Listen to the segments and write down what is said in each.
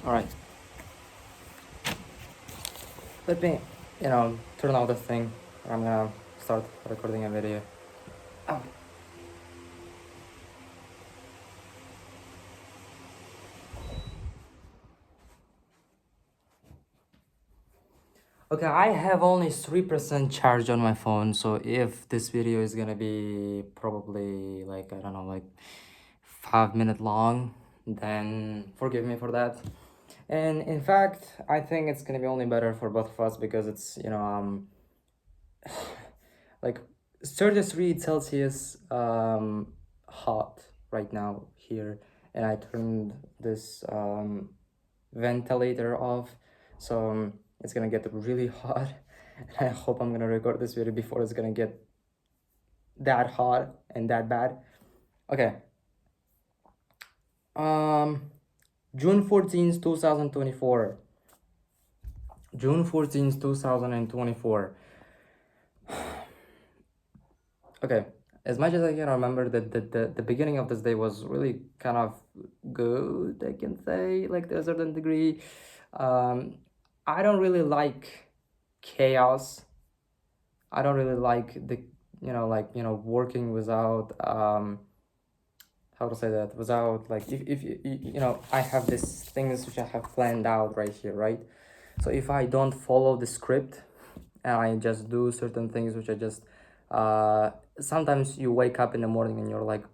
All right, let me, turn off this thing. I'm gonna start recording a video. Oh. Okay, I have only 3% charge on my phone, so if this video is gonna be probably like, I don't know, like 5 minutes long, then forgive me for that. And in fact, I think it's gonna be only better for both of us because it's, like 33 Celsius hot right now here, and I turned this ventilator off, so it's gonna get really hot. And I hope I'm gonna record this video before it's gonna get that hot and that bad. Okay. um June 14th, 2024. June 14th, 2024. Okay, as much as I can remember, the beginning of this day was really kind of good, I can say, like to a certain degree. um I don't really like chaos. I don't really like the, working without, how to say that, without, like, if I have these things which I have planned out right here, right? So if I don't follow the script and I just do certain things which I just, sometimes you wake up in the morning and you're like,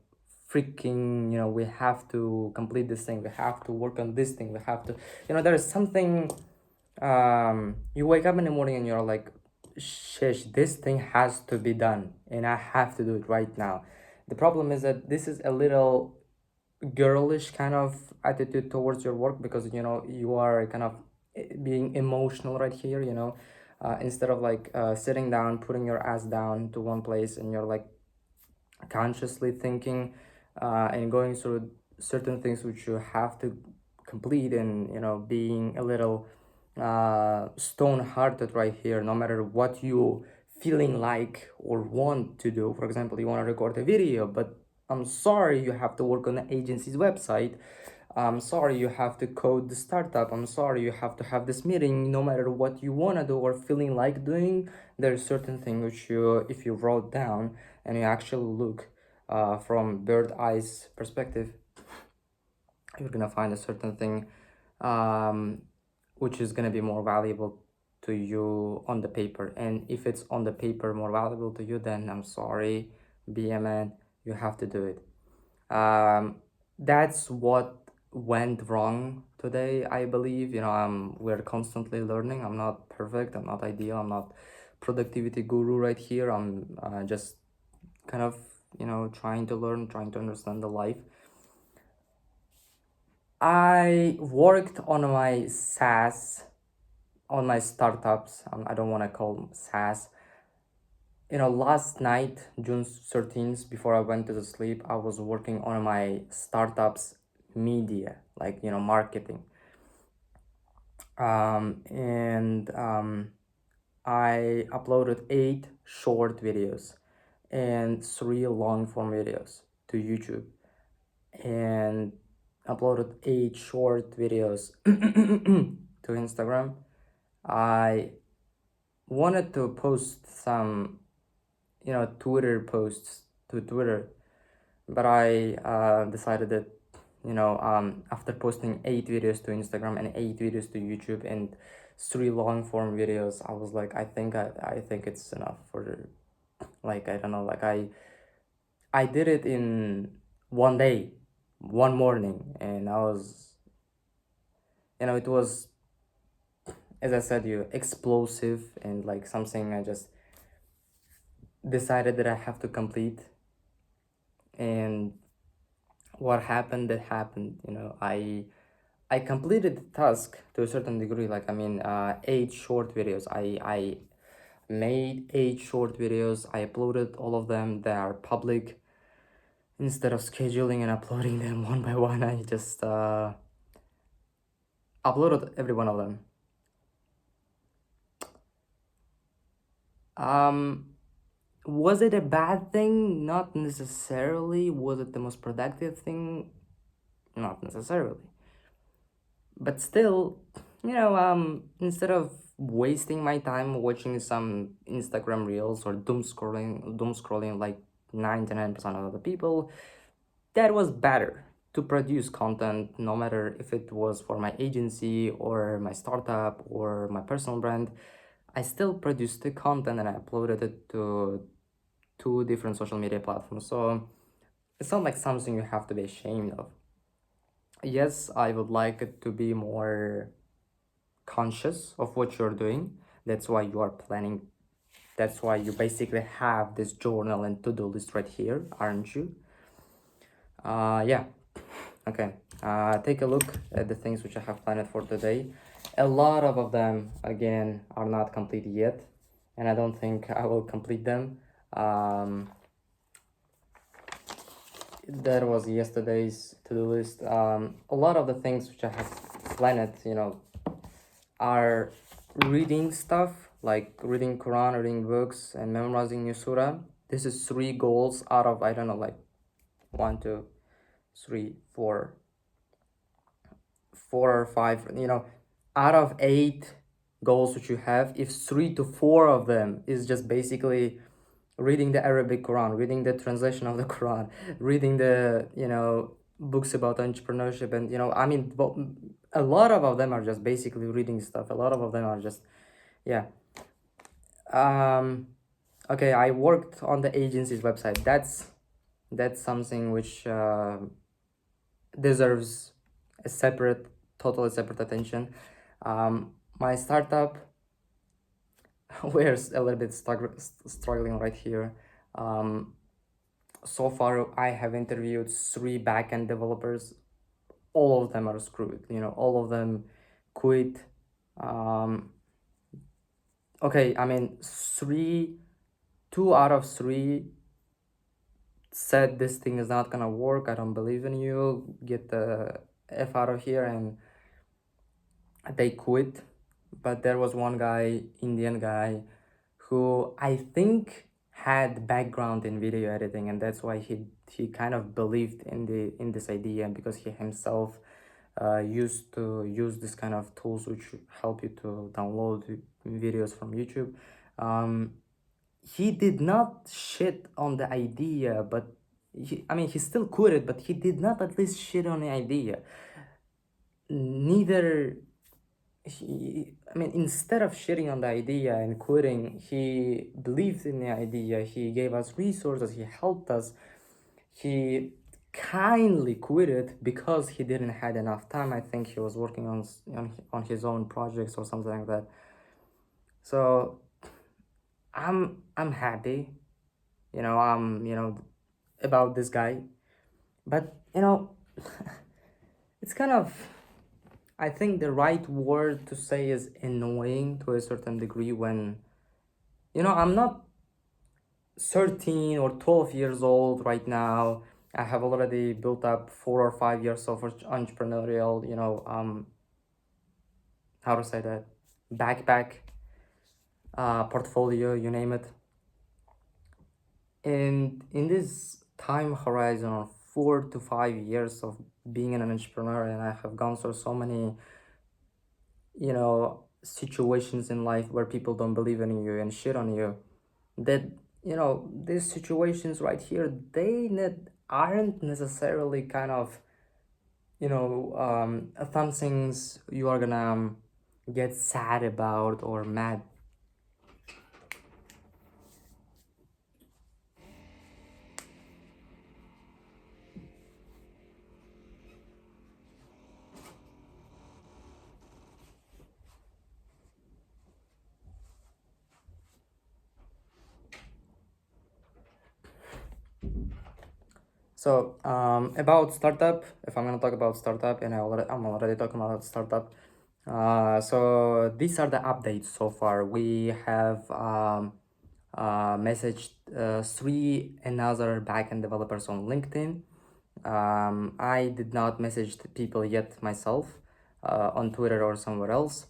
freaking, we have to complete this thing, we have to work on this thing, we have to, there is something, you wake up in the morning and you're like, shish, this thing has to be done and I have to do it right now. The problem is that this is a little girlish kind of attitude towards your work, because you are kind of being emotional right here, instead of like sitting down, putting your ass down to one place, and you're like consciously thinking and going through certain things which you have to complete, and being a little stone-hearted right here, no matter what you feeling like or want to do. For example, you want to record a video, but I'm sorry, you have to work on the agency's website. I'm sorry, you have to code the startup. I'm sorry, you have to have this meeting. No matter what you want to do or feeling like doing, there's certain thing which you, if you wrote down and you actually look from bird eyes perspective, you're gonna find a certain thing um, which is gonna be more valuable to you on the paper. And if it's on the paper more valuable to you, then I'm sorry, be a man, you have to do it. That's what went wrong today, I believe. We're constantly learning. I'm not perfect, I'm not ideal, I'm not productivity guru right here. I'm just kind of, trying to learn, trying to understand the life. I worked on my SaaS, on my startups. I don't want to call them SaaS. Last night, June 13th, before I went to the sleep, I was working on my startups media, like, marketing. And I uploaded 8 short videos and 3 long form videos to YouTube, and uploaded 8 short videos to Instagram. I wanted to post some, Twitter posts to Twitter, but I decided that, after posting 8 videos to Instagram and 8 videos to YouTube and 3 long form videos, I was like, I think it's enough for, like, I don't know, like, I did it in one day, one morning, and I was, it was, as I said, explosive, and like something I just decided that I have to complete. And what happened, that happened. I completed the task to a certain degree. Like, 8 short videos. I made 8 short videos. I uploaded all of them. They are public. Instead of scheduling and uploading them one by one, I just uploaded every one of them. Was it a bad thing? Not necessarily. Was it the most productive thing? Not necessarily. But still, instead of wasting my time watching some Instagram reels or doom scrolling like 99% of the people, that was better to produce content, no matter if it was for my agency or my startup or my personal brand. I still produced the content and I uploaded it to two different social media platforms. So it's not like something you have to be ashamed of. Yes, I would like it to be more conscious of what you're doing. That's why you are planning. That's why you basically have this journal and to-do list right here, aren't you? Yeah. Okay. Take a look at the things which I have planned for today. A lot of them, again, are not complete yet, and I don't think I will complete them. Um, that was yesterday's to-do list. A lot of the things which I have planned, are reading stuff like reading Quran, reading books, and memorizing new surah. This is three goals out of, I don't know, like one, two, three, four or five. Out of eight goals which you have, if three to four of them is just basically reading the Arabic Quran, reading the translation of the Quran, reading the books about entrepreneurship, and I mean, a lot of them are just basically reading stuff. A lot of them are just, yeah. Um, okay, I worked on the agency's website. That's something which deserves a separate, totally separate attention. My startup, we're a little bit struggling right here. Um, so far, I have interviewed three backend developers. All of them are screwed. All of them quit. Um, okay, I mean, two out of three said this thing is not gonna work. I don't believe in you. Get the F out of here, and they quit. But there was one guy, Indian guy, who I think had background in video editing, and that's why he kind of believed in this idea, because he himself used to use this kind of tools which help you to download videos from YouTube. He did not shit on the idea, but I mean, he still quit, but he did not at least shit on the idea. Neither I mean, instead of shitting on the idea and quitting, he believed in the idea. He gave us resources. He helped us. He kindly quit because he didn't had enough time. I think he was working on his own projects or something like that. So I'm happy, about this guy. But it's kind of, I think the right word to say is annoying to a certain degree when, I'm not 13 or 12 years old right now. I have already built up 4 or 5 years of entrepreneurial, how to say that, backpack, portfolio, you name it. And in this time horizon of 4 to 5 years of being an entrepreneur, and I have gone through so many, situations in life where people don't believe in you and shit on you, that these situations right here, aren't necessarily kind of some things you are gonna get sad about or mad. So about startup, if I'm gonna talk about startup, and I'm already talking about startup. So these are the updates so far. We have messaged three another backend developers on LinkedIn. I did not message the people yet myself on Twitter or somewhere else,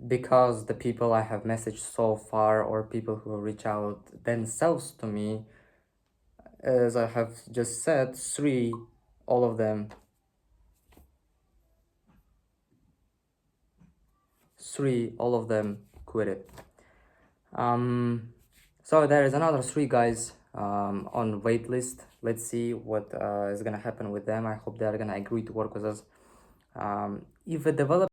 because the people I have messaged so far, or people who reach out themselves to me, as I have just said, three, all of them three, all of them quit it. So there is another three guys on wait list. Let's see what is gonna happen with them. I hope they're gonna agree to work with us. If a developer